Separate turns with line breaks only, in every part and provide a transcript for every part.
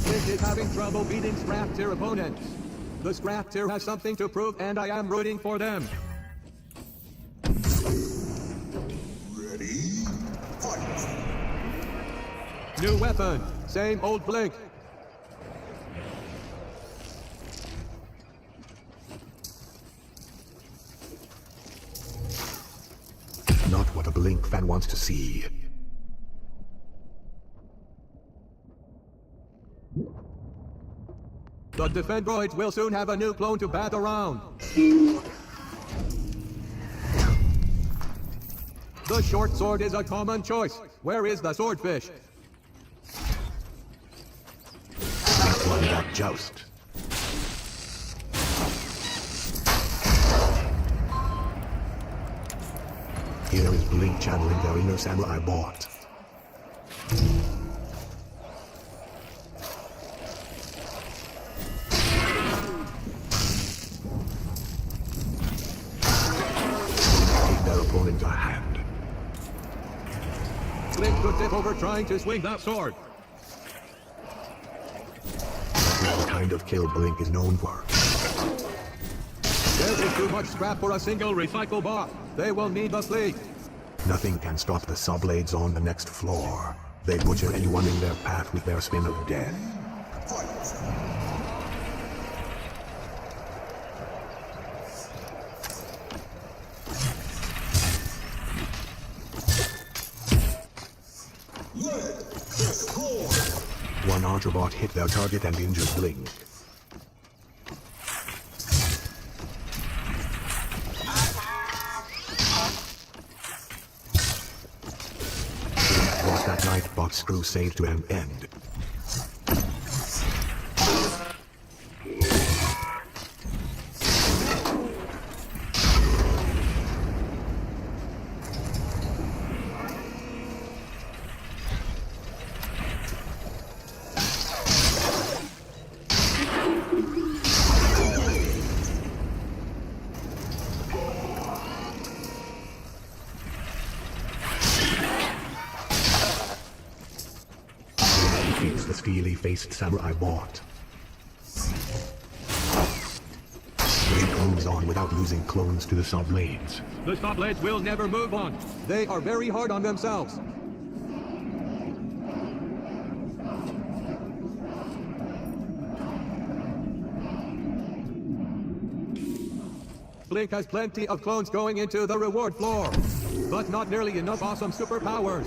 Blink is having trouble beating Scrap Tier opponents. The Scrap Tier has something to prove, and I am rooting for them.
Ready? Fight!
New weapon, same old Blink.
Not what a Blink fan wants to see.
The Defendroids will soon have a new clone to bat around. The short sword is a common choice. Where is the swordfish?
That one got joust. Here is Blink channeling their inner samurai bot. Opponent a hand.
Blink could tip over trying to swing that sword.
This is the kind of kill Blink is known for.
There is too much scrap for a single recycle bot. They will need the fleet.
Nothing can stop the Subblades on the next floor. They butcher anyone in their path with their spin of death. One Archerbot hit their target and injured Blink. Brought that Nightbot's crusade to an end. The steely-faced samurai bot. Blink moves on without losing clones to the Subblades.
The Subblades will never move on. They are very hard on themselves. Blink has plenty of clones going into the reward floor, but not nearly enough awesome superpowers.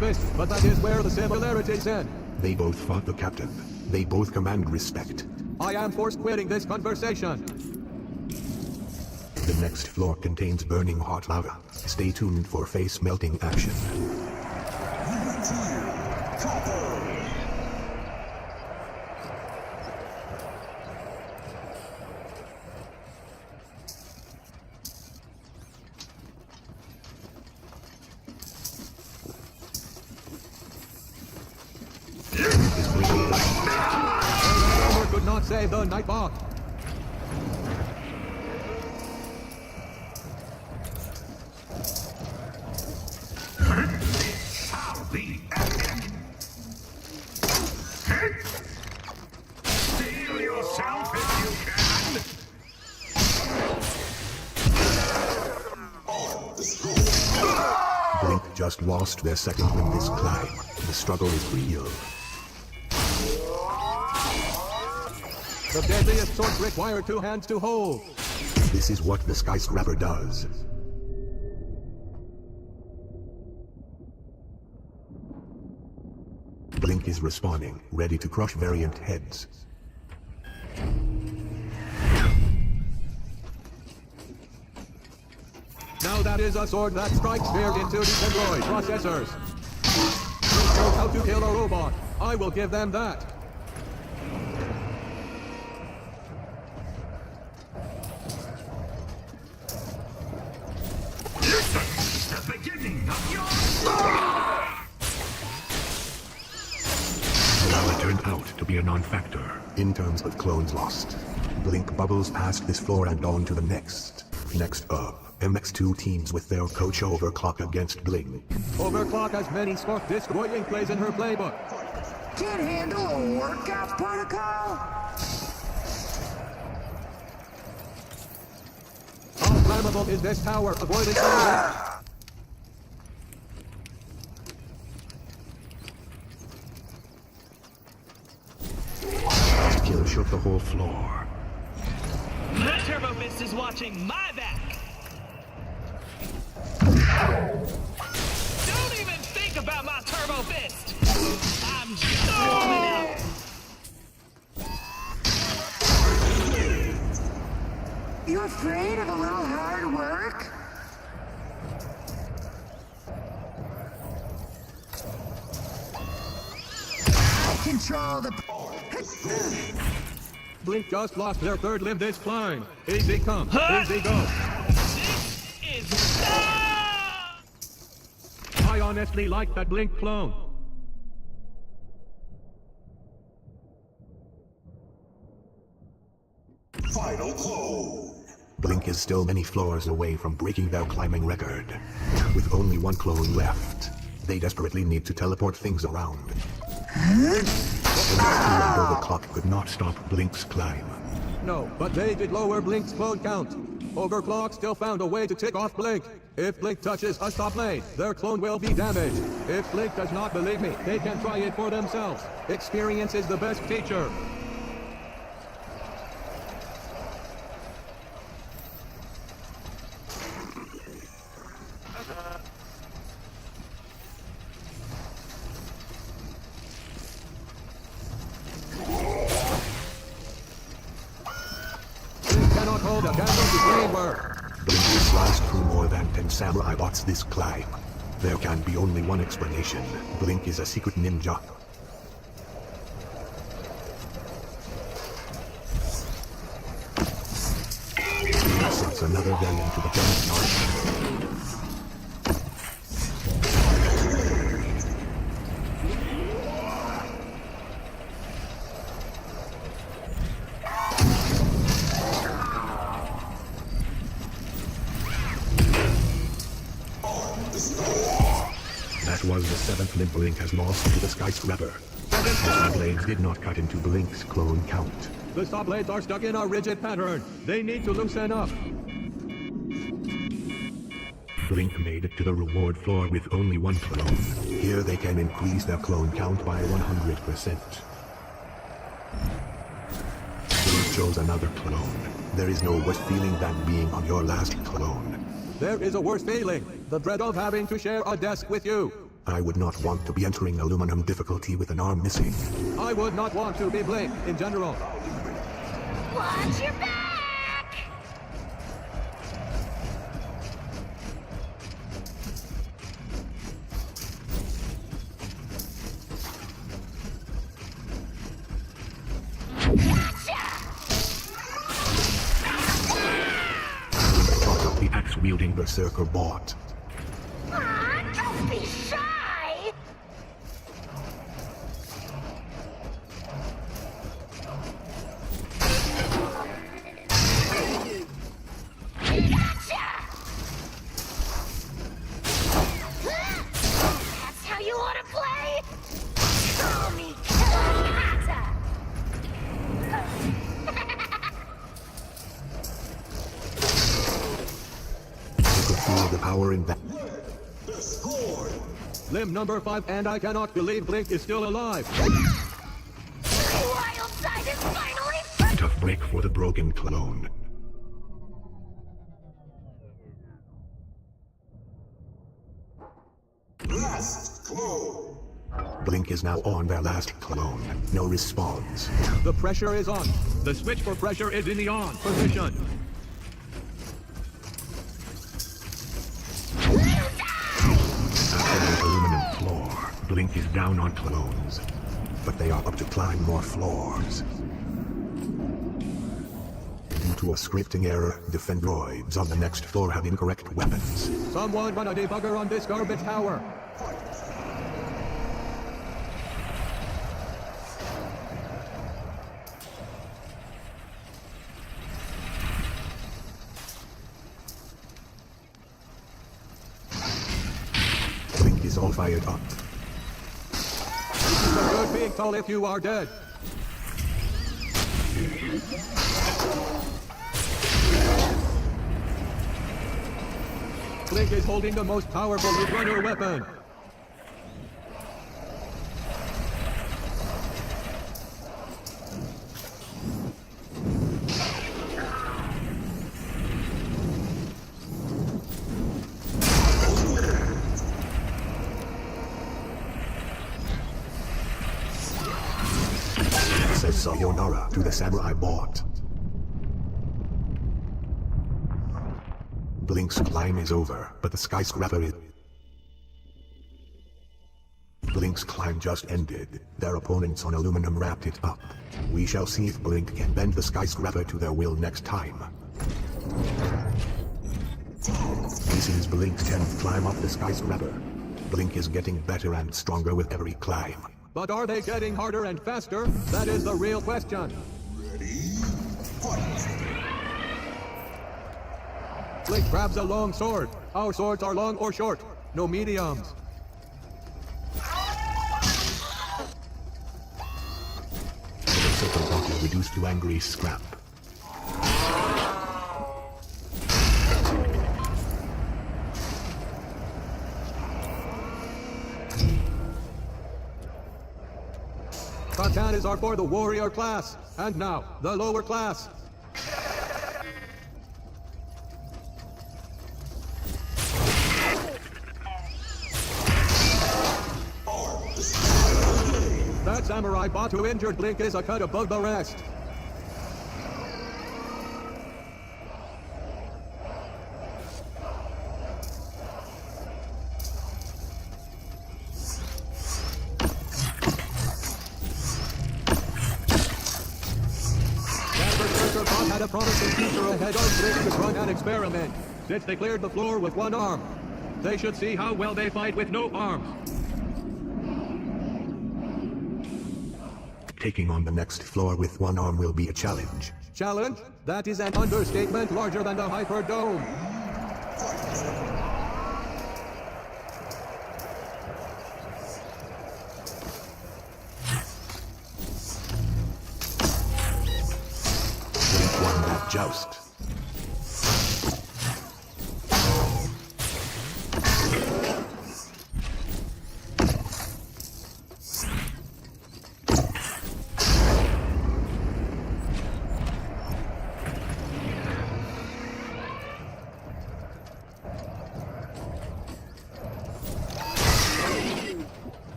pacifist, but that is where the similarities end.
They both fought the captain. They both command respect.
I am forced quitting this conversation.
The next floor contains burning hot lava. Stay tuned for face-melting action.
Armor could not save the Nightbot.
Steal yourself if you can!
Blink just lost their second in this climb. The struggle is real.
The deadliest swords require 2 hands to hold.
This is what the skyscraper does. Blink is respawning, ready to crush variant heads.
Now that is a sword that strikes fear into these Android processors. Blink knows how to kill a robot. I will give them that.
The beginning of your...
Lava turned out to be a non-factor in terms of clones lost. Blink bubbles past this floor and on to the next. Next up, MX2 teams with their coach Overclock against Blink.
Overclock has many spark destroying plays in her playbook.
Can't handle a workout protocol?
How flammable is this tower? Avoiding fire.
This kill shook the whole floor.
The Turbo Fist is watching my back. Don't even think about my Turbo Fist. I'm storming out.
You afraid of a little hard work? Control the...
Blink just lost their third live this climb. Easy come, easy go.
This is...
I honestly like that Blink clone.
Final close.
Blink is still many floors away from breaking their climbing record. With only one clone left, they desperately need to teleport things around. MX2 and Overclock could not stop Blink's climb.
No, but they did lower Blink's clone count. Overclock still found a way to tick off Blink. If Blink touches a stop lane, their clone will be damaged. If Blink does not believe me, they can try it for themselves. Experience is the best teacher. Blink cannot hold a candle to flame work.
Blink has sliced through more than 10 samurai bots this climb. There can be only one explanation. Blink is a secret ninja. He sets another villain to the junkyard. That was the seventh limb Blink has lost to the skyscraper. The blades did not cut into Blink's clone count.
The saw blades are stuck in a rigid pattern. They need to loosen up.
Blink made it to the reward floor with only one clone. Here they can increase their clone count by 100%. Blink chose another clone. There is no worse feeling than being on your last clone.
There is a worse feeling. The dread of having to share a desk with you.
I would not want to be entering aluminum difficulty with an arm missing.
I would not want to be Blink in general.
Watch your back!
Thought of the axe-wielding berserker bot.
Don't be shy! That's how you want to play? Show me Kata!
You could feel the power in that.
Limb number 5, and I cannot believe Blink is still alive.
Wild side is finally...
Tough break for the broken clone.
Last clone.
Blink is now on their last clone. No response.
The pressure is on. The switch for pressure is in the on position.
After the aluminum floor, Blink is down on clones. But they are up to climb more floors. Due to a scripting error, defendroids on the next floor have incorrect weapons.
Someone run a debugger on this garbage tower.
Blink is all fired up.
It's a good being told if you are dead. Blink is holding the most powerful runner weapon.
Says sayonara to the samurai bot. Blink's climb is over, but the skyscraper is... Blink's climb just ended. Their opponents on aluminum wrapped it up. We shall see if Blink can bend the skyscraper to their will next time. This is Blink's 10th climb up the skyscraper. Blink is getting better and stronger with every climb.
But are they getting harder and faster? That is the real question. Blink grabs a long sword. Our swords are long or short. No mediums.
The circle bot is reduced to angry scrap.
Katanas are for the warrior class. And now, the lower class. That samurai bot who injured Blink is a cut above the rest. That berserker bot had a promising future ahead of Blink to run an experiment. Since they cleared the floor with one arm, they should see how well they fight with no arms.
Taking on the next floor with one arm will be a challenge.
Challenge? That is an understatement larger than the Hyperdome.
Blink won that joust.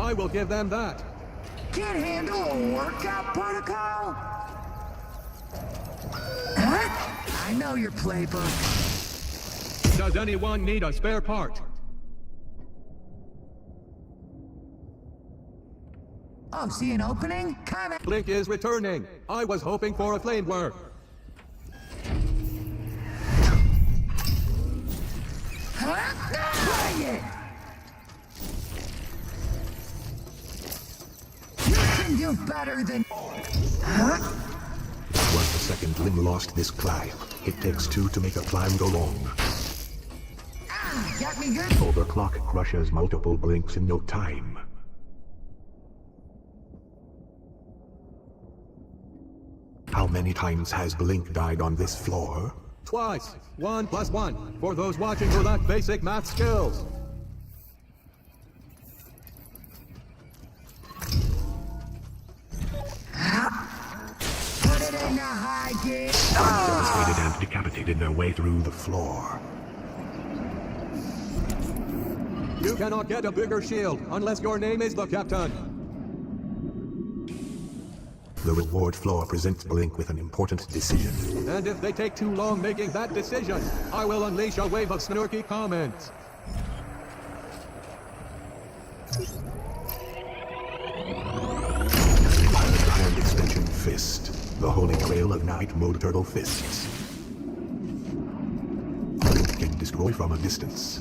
I will give them that.
Can't handle a workout protocol? Huh? I know your playbook.
Does anyone need a spare part?
Oh, see an opening? Kinda.
Blink is returning. I was hoping for a flameware.
Try it! You can do better than... Huh?
Once the second limb lost this climb, it takes two to make a climb go long.
Ah, got me good.
Overclock crushes multiple blinks in no time. How many times has Blink died on this floor?
Twice. 1 + 1. For those watching who lack basic math skills.
Put it in the high gear.
Devastated and decapitated their way through the floor.
You cannot get a bigger shield unless your name is the captain.
The reward floor presents Blink with an important decision.
And if they take too long making that decision, I will unleash a wave of snarky comments.
Pilot hand extension fist. The holy grail of night mode turtle fists. Blink can destroy from a distance.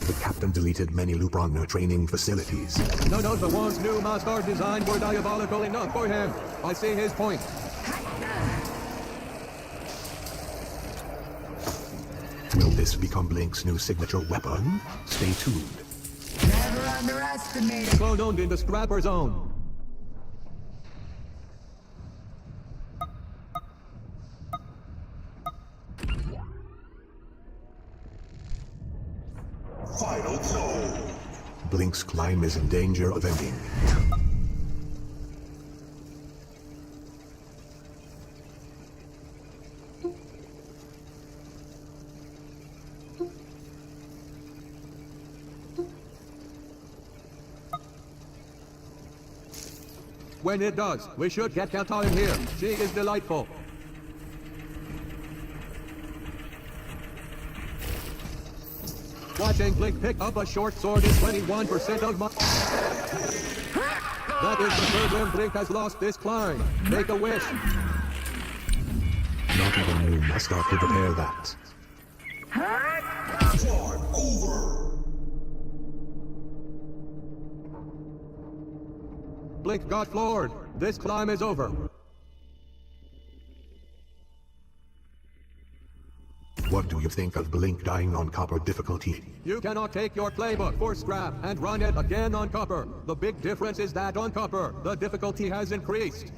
The captain deleted many Lupron training facilities.
None of the ones new master designed were diabolical enough for him. I see his point.
Will this become Blink's new signature weapon? Stay tuned.
Never underestimate it.
Clone owned in the Scrapper Zone.
Final zone.
Blink's climb is in danger of ending.
When it does, we should get Kata in here. She is delightful. Watching Blink pick up a short sword is 21% of my... That is the third time Blink has lost this climb. Make a wish.
Not even new master could repair that.
Climb over.
Blink got floored. This climb is over.
What do you think of Blink dying on copper difficulty?
You cannot take your playbook for scrap and run it again on copper. The big difference is that on copper, the difficulty has increased.